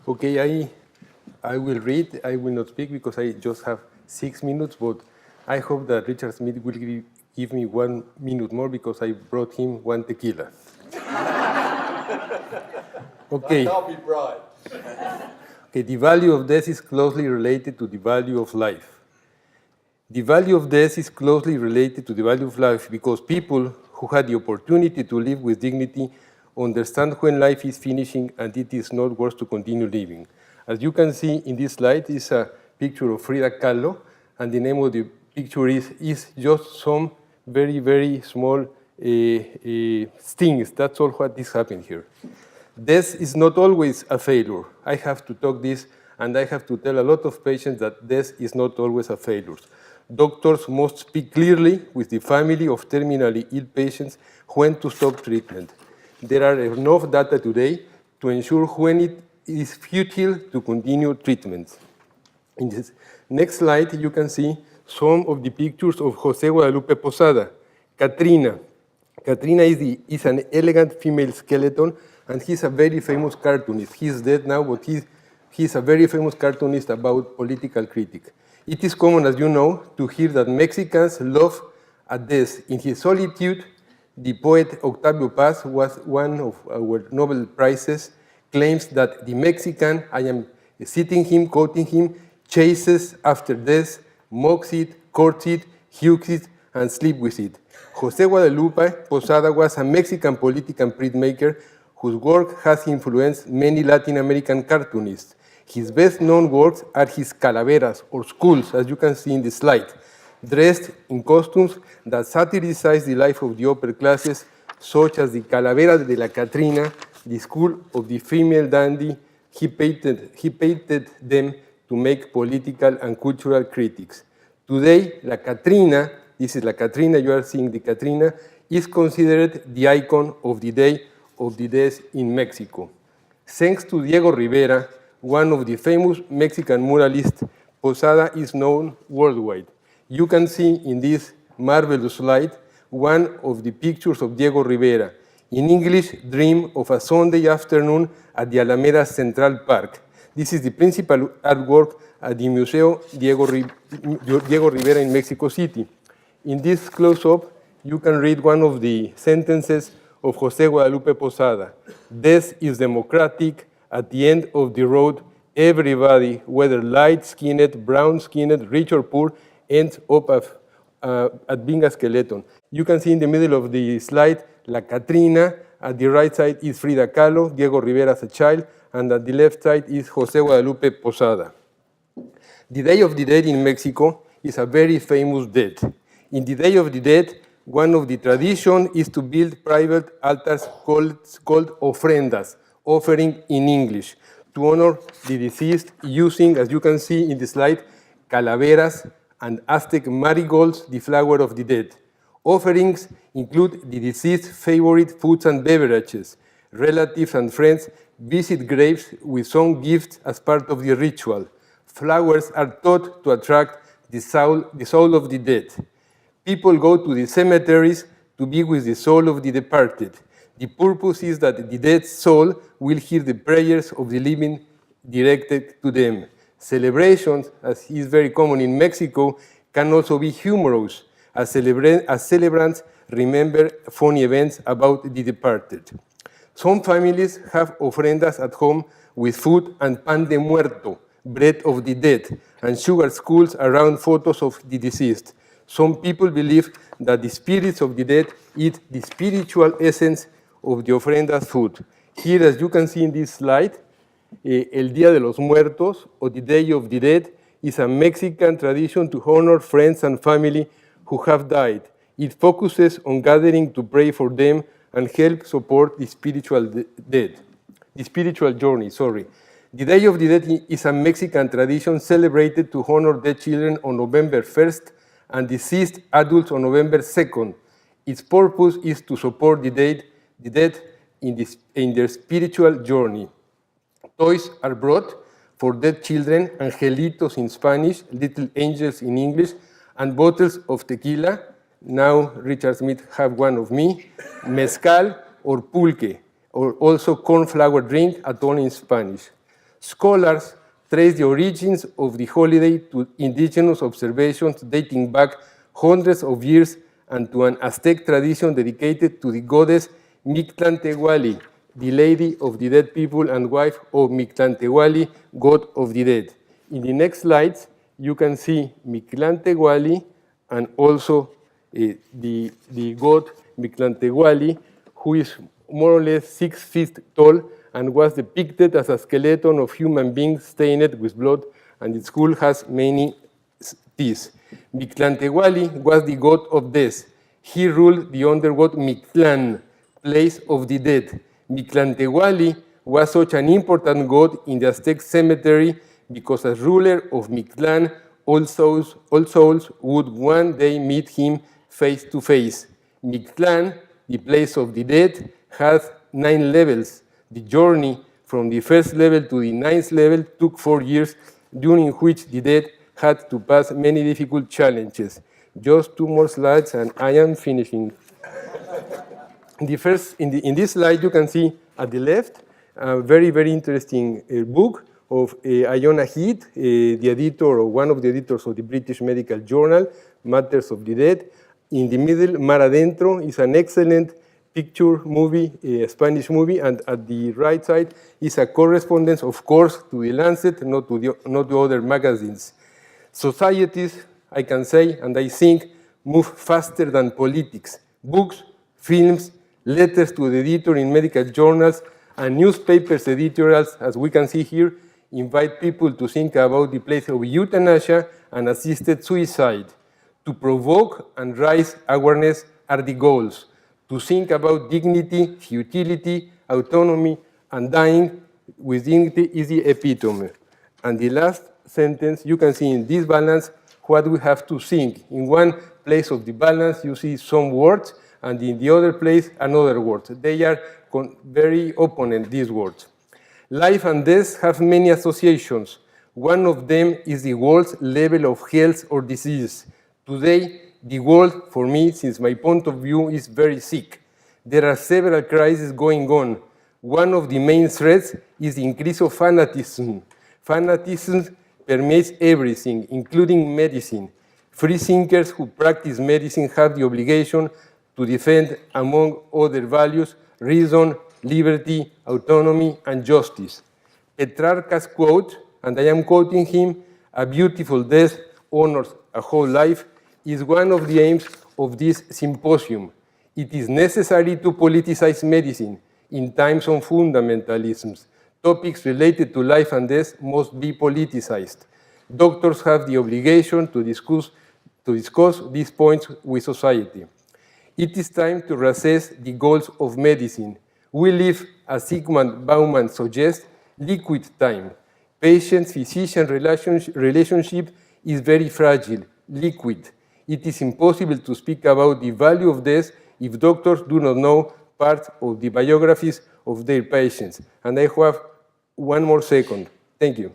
Okay, I will read. I will not speak because I just have 6 minutes, but I hope that Richard Smith will give me 1 minute more because I brought him 1 tequila. Okay. That can't be bribed. Okay, the value of death is closely related to the value of life. The value of death is closely related to the value of life because people who had the opportunity to live with dignity understand when life is finishing and it is not worth to continue living. As you can see in this slide is a picture of Frida Kahlo, and the name of the picture is just some very, very small things. That's all what is happening here. Death is not always a failure. I have to talk this, and I have to tell a lot of patients that death is not always a failure. Doctors must speak clearly with the family of terminally ill patients when to stop treatment. There are enough data today to ensure when it is futile to continue treatment. In this next slide, you can see some of the pictures of Jose Guadalupe Posada. Katrina. Katrina is an elegant female skeleton, and he's a very famous cartoonist. He's dead now, but he's a very famous cartoonist about political critique. It is common, as you know, to hear that Mexicans love a death. In his solitude, the poet Octavio Paz, was one of our Nobel Prizes, claims that the Mexican, I am citing him, quoting him, chases after death, mocks it, courts it, hukes it, and sleeps with it. Jose Guadalupe Posada was a Mexican political printmaker whose work has influenced many Latin American cartoonists. His best-known works are his calaveras, or skulls, as you can see in the slide, dressed in costumes that satirize the life of the upper classes, such as the Calavera de la Catrina, the skull of the female dandy. He painted them to make political and cultural critics. Today, La Catrina, this is La Catrina, you are seeing the Catrina, is considered the icon of the Day of the Dead in Mexico. Thanks to Diego Rivera, one of the famous Mexican muralists, Posada is known worldwide. You can see in this marvelous slide one of the pictures of Diego Rivera. In English, Dream of a Sunday Afternoon at the Alameda Central Park. This is the principal artwork at the Museo Diego Rivera in Mexico City. In this close-up, you can read one of the sentences of Jose Guadalupe Posada. Death is democratic. At the end of the road, everybody, whether light-skinned, brown-skinned, rich or poor, ends up at being a skeleton. You can see in the middle of the slide, La Catrina. At the right side is Frida Kahlo, Diego Rivera as a child, and at the left side is Jose Guadalupe Posada. The Day of the Dead in Mexico is a very famous dead. In the Day of the Dead, one of the traditions is to build private altars called ofrendas, offering in English, to honor the deceased using, as you can see in the slide, calaveras and Aztec marigolds, the flower of the dead. Offerings include the deceased's favorite foods and beverages. Relatives and friends visit graves with some gifts as part of the ritual. Flowers are thought to attract the soul of the dead. People go to the cemeteries to be with the soul of the departed. The purpose is that the dead soul will hear the prayers of the living directed to them. Celebrations, as is very common in Mexico, can also be humorous, as celebrants remember funny events about the departed. Some families have ofrendas at home with food and pan de muerto, bread of the dead, and sugar skulls around photos of the deceased. Some people believe that the spirits of the dead eat the spiritual essence of the ofrenda's food. Here, as you can see in this slide, El Día de los Muertos, or the Day of the Dead, is a Mexican tradition to honor friends and family who have died. It focuses on gathering to pray for them and help support the spiritual journey. The Day of the Dead is a Mexican tradition celebrated to honor dead children on November 1st and deceased adults on November 2nd. Its purpose is to support the dead in their spiritual journey. Toys are brought for dead children, angelitos in Spanish, little angels in English, and bottles of tequila. Now Richard Smith have one of me, mezcal or pulque, or also cornflower drink, atole in Spanish. Scholars trace the origins of the holiday to indigenous observations dating back hundreds of years and to an Aztec tradition dedicated to the goddess Mictlantecuhtli, the lady of the dead people and wife of Mictlantecuhtli, god of the dead. In the next slides, you can see Mictlantecuhtli and also the god Mictlantecuhtli, who is more or less 6 feet tall and was depicted as a skeleton of human beings stained with blood, and its skull has many teeth. Mictlantecuhtli was the god of death. He ruled the underworld Mictlán, place of the dead. Mictlantecuhtli was such an important god in the Aztec cemetery because as ruler of Mictlán, all souls would one day meet him face to face. Mictlán, the place of the dead, had 9 levels. The journey from the first level to the 9th level took 4 years, during which the dead had to pass many difficult challenges. Just 2 more slides and I am finishing. In this slide, you can see at the left a very, very interesting book of Iona Heath, the editor or one of the editors of the British Medical Journal, Matters of the Dead. In the middle, Mar Adentro is an excellent picture movie, a Spanish movie, and at the right side is a correspondence, of course, to the Lancet, not to other magazines. Societies, I can say, and I think, move faster than politics. Books, films, letters to the editor in medical journals, and newspapers editorials, as we can see here, invite people to think about the place of euthanasia and assisted suicide. To provoke and raise awareness are the goals. To think about dignity, futility, autonomy, and dying with dignity is the epitome. And the last sentence, you can see in this balance what we have to think. In one place of the balance, you see some words, and in the other place, another word. They are very opponent, these words. Life and death have many associations. One of them is the world's level of health or disease. Today, the world, for me, since my point of view, is very sick. There are several crises going on. One of the main threats is the increase of fanatism. Fanatism permeates everything, including medicine. Free thinkers who practice medicine have the obligation to defend, among other values, reason, liberty, autonomy, and justice. Petrarca's quote, and I am quoting him, "A beautiful death honors a whole life," is one of the aims of this symposium. It is necessary to politicize medicine in times of fundamentalisms. Topics related to life and death must be politicized. Doctors have the obligation to discuss these points with society. It is time to reassess the goals of medicine. We live, as Zygmunt Bauman suggests, liquid time. Patient-physician relationship is very fragile, liquid. It is impossible to speak about the value of death if doctors do not know part of the biographies of their patients. And I have 1 more second. Thank you.